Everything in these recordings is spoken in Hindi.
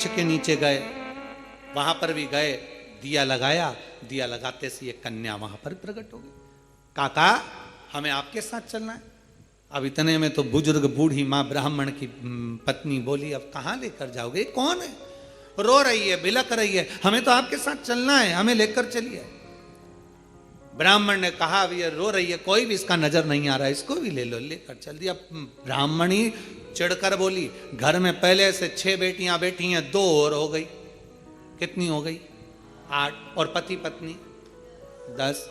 के नीचे गए, वहां पर भी गए, दिया लगाया, दिया लगाते से ये कन्या वहां पर प्रकट हो गई। काका हमें आपके साथ चलना है। अब इतने में तो बुजुर्ग बूढ़ी माँ ब्राह्मण की पत्नी बोली, अब कहाँ लेकर जाओगे, कौन है, रो रही है, बिलक रही है, हमें तो आपके साथ चलना है, हमें लेकर चलिए। ब्राह्मण ने कहा, अब ये रो रही है, कोई भी इसका नजर नहीं आ रहा है, इसको भी ले लो, लेकर चल दिया। ब्राह्मणी चिढ़कर बोली, घर में पहले से 6 बेटियां बैठी हैं, 2 और हो गई, कितनी हो गई, 8, और पति पत्नी 10।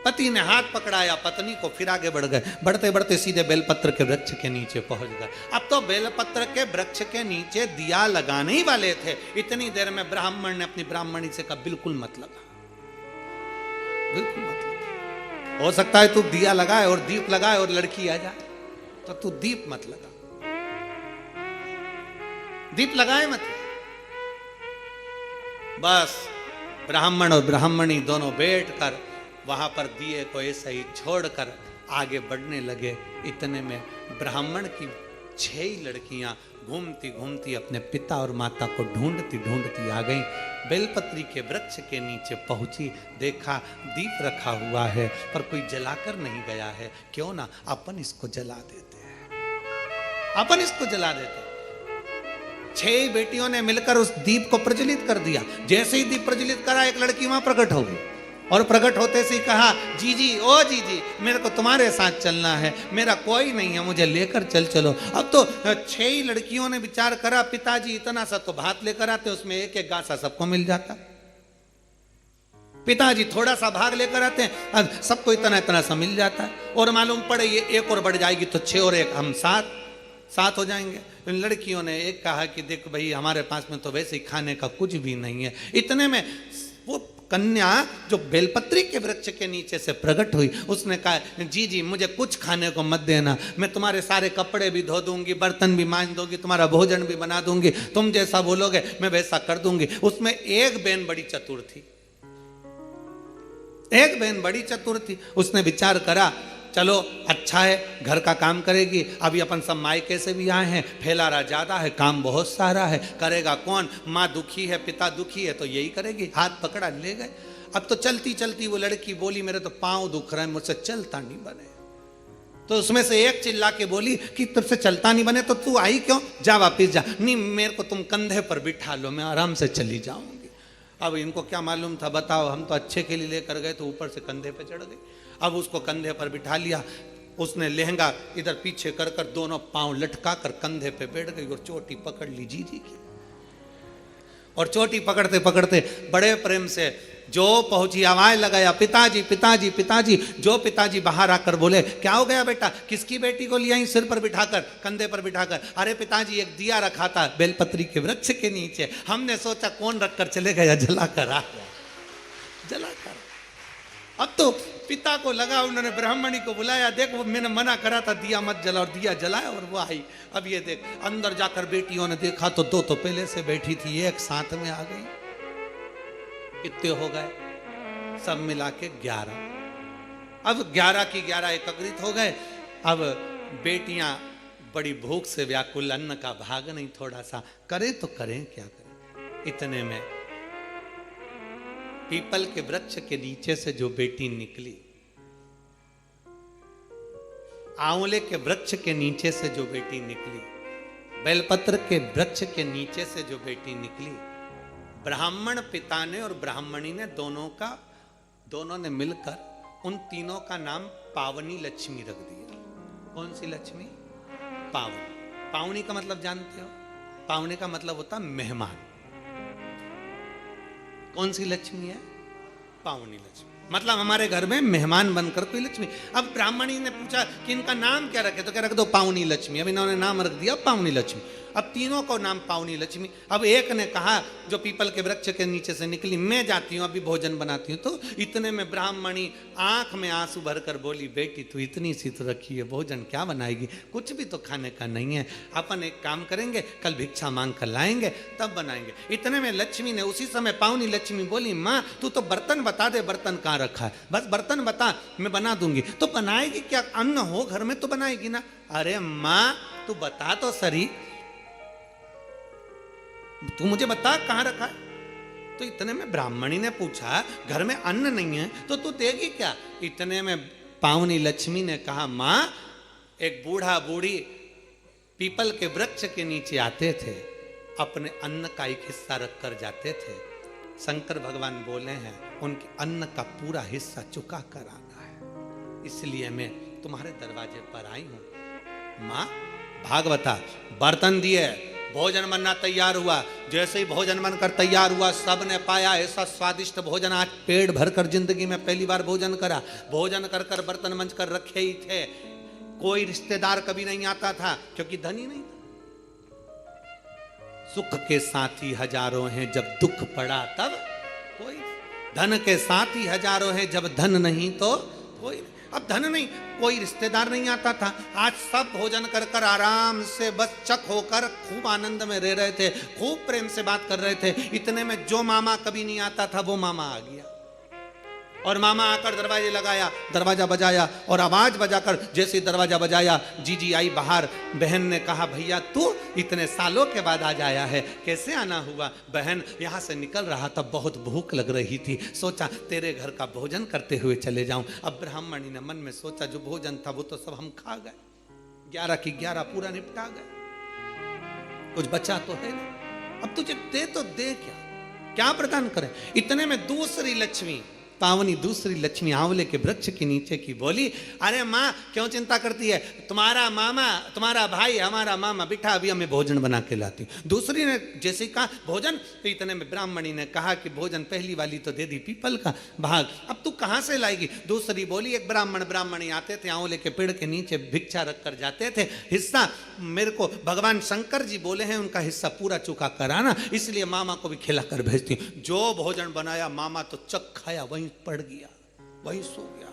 पति ने हाथ पकड़ाया पत्नी को, फिर आगे बढ़ गए, बढ़ते बढ़ते सीधे बेलपत्र के वृक्ष के नीचे पहुंच गए। अब तो बेलपत्र के वृक्ष के नीचे दिया लगाने ही वाले थे, इतनी देर में ब्राह्मण ने अपनी ब्राह्मणी से कहा, बिल्कुल मत लगा, बिल्कुल मत लगा, हो सकता है तू दिया लगाए और दीप लगाए और लड़की आ जाए, तो तू दीप मत लगा, दीप लगाए मत। बस ब्राह्मण और ब्राह्मणी दोनों बैठकर वहां पर दिए को ऐसा ही छोड़कर आगे बढ़ने लगे। इतने में ब्राह्मण की 6 ही लड़कियां घूमती घूमती अपने पिता और माता को ढूंढती ढूंढती आ गईं। बेलपत्री के वृक्ष के नीचे पहुंची, देखा दीप रखा हुआ है पर कोई जलाकर नहीं गया है, क्यों ना अपन इसको जला देते हैं, अपन इसको जला देते हैं। 6 बेटियों ने मिलकर उस दीप को प्रज्वलित कर दिया। जैसे ही दीप प्रज्वलित करा, एक लड़की वहां प्रकट हो गई और प्रकट होते से कहा, जीजी ओ जीजी, मेरे को तुम्हारे साथ चलना है, मेरा कोई नहीं है, मुझे लेकर चलो। अब तो 6 ही लड़कियों ने विचार करा, पिताजी इतना सा तो भात लेकर आते, उसमें एक एक गासा सबको मिल जाता, पिताजी थोड़ा सा भाग लेकर आते हैं, सबको इतना इतना सा मिल जाता है, और मालूम पड़े ये एक और बढ़ जाएगी तो 6 और 1 हम 7 हो जाएंगे। इन लड़कियों ने एक कहा कि देख भाई, हमारे पास में तो वैसे ही खाने का कुछ भी नहीं है। इतने में वो कन्या जो बेलपत्री के वृक्ष के नीचे से प्रकट हुई, उसने कहा, जी जी मुझे कुछ खाने को मत देना, मैं तुम्हारे सारे कपड़े भी धो दूंगी, बर्तन भी मांज दूंगी, तुम्हारा भोजन भी बना दूंगी, तुम जैसा बोलोगे मैं वैसा कर दूंगी। उसमें एक बहन बड़ी चतुर थी, एक बहन बड़ी चतुर थी। उसने विचार करा, चलो अच्छा है, घर का काम करेगी, अभी अपन सब मायके से भी आए हैं, फैलारा ज्यादा है, काम बहुत सारा है, करेगा कौन, माँ दुखी है, पिता दुखी है, तो यही करेगी। हाथ पकड़ा ले गए। अब तो चलती चलती वो लड़की बोली, मेरे तो पांव दुख रहे हैं, मुझसे चलता नहीं बने। तो उसमें से एक चिल्ला के बोली कि तुझसे चलता नहीं बने तो तू आई क्यों, जा वापिस जा, नहीं मेरे को तुम कंधे पर बिठा लो, मैं आराम से चली जाऊंगी। अब इनको क्या मालूम था, बताओ, हम तो अच्छे के लिए लेकर गए तो ऊपर से कंधे पे चढ़ गई। अब उसको कंधे पर बिठा लिया, उसने लहंगा इधर पीछे कर कर दोनों पांव लटका कर कंधे पे बैठ गई और चोटी पकड़ ली जीजी की। और चोटी पकड़ते पकड़ते बड़े प्रेम से जो पहुंची, आवाज लगाया, पिताजी पिताजी पिताजी। जो पिताजी बाहर आकर बोले, क्या हो गया बेटा, किसकी बेटी को लिया सिर पर बिठाकर, कंधे पर बिठाकर? अरे पिताजी एक दिया रखा था बेलपत्री के वृक्ष के नीचे, हमने सोचा कौन रखकर चले गया, जलाकर आ गया, जलाकर। अब तो पिता को लगा, उन्होंने ब्राह्मणी को बुलाया, देख वो मैंने मना करा था दिया मत जला, और दिया जलाया और वो आई। अब ये देख, अंदर जाकर बेटियों ने देखा तो 2 तो पहले से बैठी थी, एक साथ में आ गई। कितने हो गए, सब मिला के 11। अब 11 की 11 एकत्रित हो गए। अब बेटियां बड़ी भूख से व्याकुल, अन्न का भाग नहीं, थोड़ा सा करें तो करें क्या करें। इतने में पीपल के वृक्ष के नीचे से जो बेटी निकली, आंवले के वृक्ष के नीचे से जो बेटी निकली, बेलपत्र के वृक्ष के नीचे से जो बेटी निकली, ब्राह्मण पिता ने और ब्राह्मणी ने दोनों ने मिलकर उन तीनों का नाम पावनी लक्ष्मी रख दिया। कौन सी लक्ष्मी? पावनी। पावनी का मतलब जानते हो? पावनी का मतलब होता मेहमान। कौन सी लक्ष्मी है? पावनी लक्ष्मी, मतलब हमारे घर में मेहमान बनकर कोई लक्ष्मी। अब ब्राह्मणी ने पूछा कि इनका नाम क्या रखे, तो क्या रख दो पावनी लक्ष्मी। अब इन्होंने नाम रख दिया पावनी लक्ष्मी। अब तीनों को नाम पावनी लक्ष्मी। अब एक ने कहा, जो पीपल के वृक्ष के नीचे से निकली, मैं जाती हूँ अभी भोजन बनाती हूँ। तो इतने में ब्राह्मणी आंख में आंसू भरकर बोली, बेटी तू इतनी सी तो रखी है, भोजन क्या बनाएगी, कुछ भी तो खाने का नहीं है, अपन एक काम करेंगे, कल भिक्षा मांग कर लाएंगे तब बनाएंगे। इतने में लक्ष्मी ने उसी समय, पावनी लक्ष्मी बोली, माँ तू तो बर्तन बता दे, बर्तन कहाँ रखा है, बस बर्तन बता, मैं बना दूंगी। तो बनाएगी क्या, अन्न हो घर में तो बनाएगी ना। अरे माँ तू बता तो सरी, तू मुझे बता कहां रखा है। तो इतने में ब्राह्मणी ने पूछा घर में अन्न नहीं है तो तू देगी क्या। इतने में पावनी लक्ष्मी ने कहा मां, एक बूढ़ा बूढ़ी पीपल के वृक्ष के नीचे आते थे, अपने अन्न का एक हिस्सा रख कर जाते थे। शंकर भगवान बोले हैं उनके अन्न का पूरा हिस्सा चुका कर आना है, इसलिए मैं तुम्हारे दरवाजे पर आई हूं। मां भागवता बर्तन दिए, भोजन बनना तैयार हुआ। जैसे ही भोजन बनकर तैयार हुआ, सब ने पाया ऐसा स्वादिष्ट भोजन, आज पेट भरकर जिंदगी में पहली बार भोजन करा। भोजन कर कर बर्तन मंज कर रखे ही थे। कोई रिश्तेदार कभी नहीं आता था क्योंकि धनी नहीं था। सुख के साथी हजारों हैं, जब दुख पड़ा तब कोई। धन के साथी हजारों हैं, जब धन नहीं तो कोई। अब धन नहीं, कोई रिश्तेदार नहीं आता था। आज सब भोजन कर कर आराम से बस चक होकर खूब आनंद में रह रहे थे, खूब प्रेम से बात कर रहे थे। इतने में जो मामा कभी नहीं आता था वो मामा आ गया, और मामा आकर दरवाजे लगाया, दरवाजा बजाया, और आवाज बजाकर जैसे दरवाजा बजाया जीजी आई बाहर। बहन ने कहा भैया तू इतने सालों के बाद आज आया है, कैसे आना हुआ। बहन यहाँ से निकल रहा था, बहुत भूख लग रही थी, सोचा तेरे घर का भोजन करते हुए चले जाऊं। अब ब्राह्मणी ने मन में सोचा जो भोजन था वो तो सब हम खा गए, 11 की 11 पूरा निपटा गए, कुछ बचा तो है नहीं। अब तुझे दे तो दे क्या प्रदान करें। इतने में दूसरी लक्ष्मी, पावनी दूसरी लक्ष्मी आंवले के वृक्ष के नीचे की बोली, अरे माँ क्यों चिंता करती है, तुम्हारा मामा तुम्हारा भाई हमारा मामा बिठा, अभी हमें भोजन बना के लाती। दूसरी ने जैसे कहा भोजन, तो इतने में ब्राह्मणी ने कहा कि भोजन पहली वाली तो दे दी पीपल का भाग, अब तू कहाँ से लाएगी। दूसरी बोली एक ब्राह्मणी आते थे, आंवले के पेड़ के नीचे भिक्षा रख कर जाते थे, हिस्सा मेरे को भगवान शंकर जी बोले हैं उनका हिस्सा पूरा चुका कराना, इसलिए मामा को भी खिला कर भेजती। जो भोजन बनाया मामा तो चक खाया, वहीं पड़ गया, वहीं सो गया।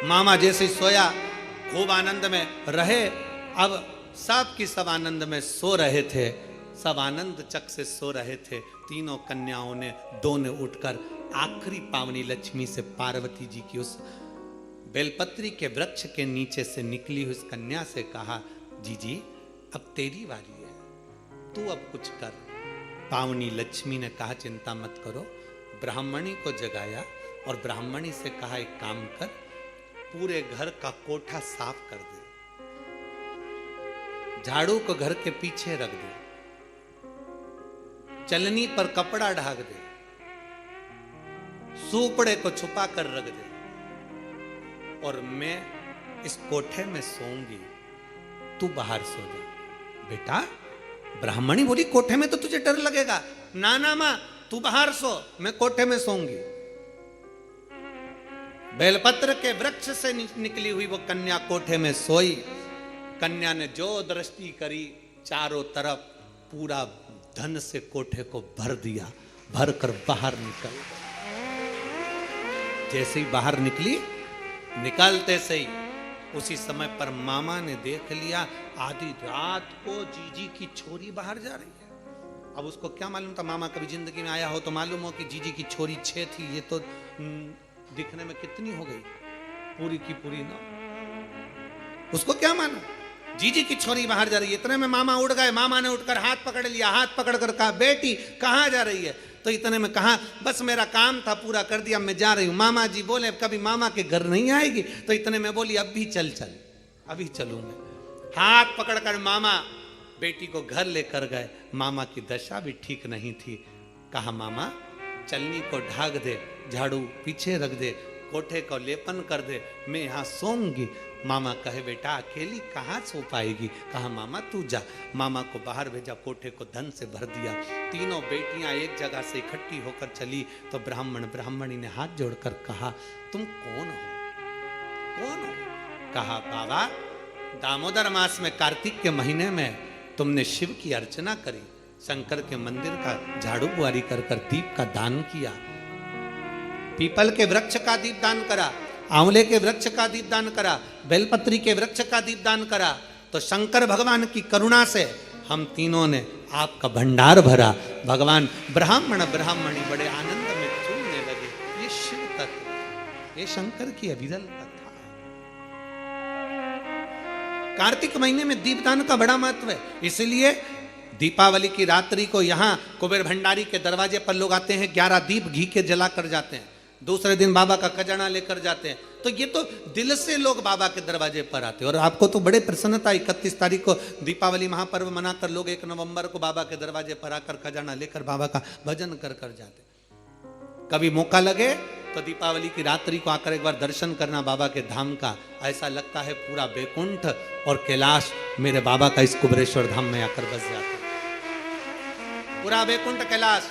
मामा जैसे सोया खूब आनंद में रहे। अब सब की सब आनंद में सो रहे थे, सब आनंद चक से सो रहे थे। तीनों कन्याओं ने दोनों उठकर आखिरी पावनी लक्ष्मी से पार्वती जी की उस बेलपत्री के वृक्ष के नीचे से निकली उस कन्या से कहा जीजी अब तेरी बारी है, तू अब कुछ कर। पावनी लक्ष्मी ने कहा चिंता मत करो। ब्राह्मणी को जगाया और ब्राह्मणी से कहा एक काम कर, पूरे घर का कोठा साफ कर दे, झाड़ू को घर के पीछे रख दे, चलनी पर कपड़ा ढाक दे, सूपड़े को छुपा कर रख दे, और मैं इस कोठे में सोऊंगी, तू बाहर सो जा। बेटा ब्राह्मणी बोली कोठे में तो तुझे डर लगेगा, ना ना मां तू बाहर सो, मैं कोठे में सोऊंगी। बेलपत्र के वृक्ष से निकली हुई वो कन्या कोठे में सोई। कन्या ने जो दृष्टि करी, चारों तरफ पूरा धन से कोठे को भर दिया, भर कर बाहर निकल। जैसे ही बाहर निकली, निकलते से ही उसी समय पर मामा ने देख लिया आधी रात को जीजी की छोरी बाहर जा रही है। अब उसको क्या मालूम था, मामा कभी जिंदगी में आया हो तो मालूम हो कि जीजी की छोरी 6 थी, ये तो दिखने में कितनी हो गई, पूरी की पूरी ना। उसको क्या मालूम जीजी की छोरी बाहर जा रही है। इतने में मामा उठ गए, मामा ने उठकर हाथ पकड़ लिया, हाथ पकड़ कर कहा बेटी कहाँ जा रही है। तो इतने में कहा बस मेरा काम था पूरा कर दिया, मैं जा रही हूँ। मामा जी बोले कभी मामा के घर नहीं आएगी। तो इतने में बोली अब भी चल अभी चलूँ मैं। हाथ पकड़कर मामा बेटी को घर लेकर गए। मामा की दशा भी ठीक नहीं थी। कहा मामा चलनी को ढाक दे, झाड़ू पीछे रख दे, कोठे को लेपन कर दे, मैं यहाँ सोऊंगी। मामा कहे बेटा अकेली कहाँ सो पाएगी। कहा मामा तू जा। मामा को बाहर भेजा, कोठे को धन से भर दिया। तीनों बेटियां एक जगह से इकट्ठी होकर चली तो ब्राह्मणी ने हाथ जोड़कर कहा तुम कौन हो। कहा बाबा दामोदर मास में कार्तिक के महीने में तुमने शिव की अर्चना करी, शंकर के मंदिर का झाड़ू बुआरी कर कर दीप का दान किया, पीपल के वृक्ष का दीप दान करा, आंवले के वृक्ष का दीप दान करा, बेलपत्री के वृक्ष का दीप दान करा, तो शंकर भगवान की करुणा से हम तीनों ने आपका भंडार भरा। भगवान ब्राह्मणी बड़े आनंद में झूमने लगे। ये शिव तत्व, ये शंकर की अभिदल कथा। कार्तिक महीने में दीपदान का बड़ा महत्व है। इसलिए दीपावली की रात्रि को यहाँ कुबेर भंडारी के दरवाजे पर लोग आते हैं, 11 दीप घी के जला कर जाते हैं, दूसरे दिन बाबा का खजाना लेकर जाते हैं। तो ये तो दिल से लोग बाबा के दरवाजे पर आते हैं। और आपको तो बड़े प्रसन्नता, 31 तारीख को दीपावली महापर्व मनाकर लोग 1 नवंबर को बाबा के दरवाजे पर आकर खजाना लेकर बाबा का भजन कर कर जाते। कभी मौका लगे तो दीपावली की रात्रि को आकर एक बार दर्शन करना बाबा के धाम का। ऐसा लगता है पूरा बैकुंठ और कैलाश मेरे बाबा का इस कुबेरेश्वर धाम में आकर बस जाता है। पूरा बैकुंठ कैलाश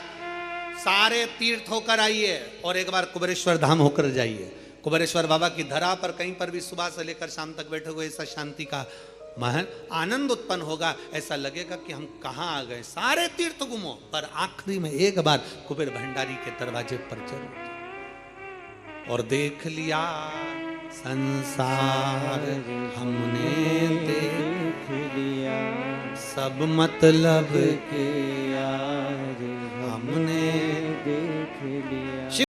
सारे तीर्थ होकर आइए और एक बार कुबेरेश्वर धाम होकर जाइए। कुबेरेश्वर बाबा की धरा पर कहीं पर भी सुबह से लेकर शाम तक बैठे हुए ऐसा शांति का महान आनंद उत्पन्न होगा। ऐसा लगेगा कि हम कहाँ आ गए। सारे तीर्थ घूमो पर आखिरी में एक बार कुबेर भंडारी के दरवाजे पर जरूर और देख लिया संसार हमने देख लिया, सब मतलब के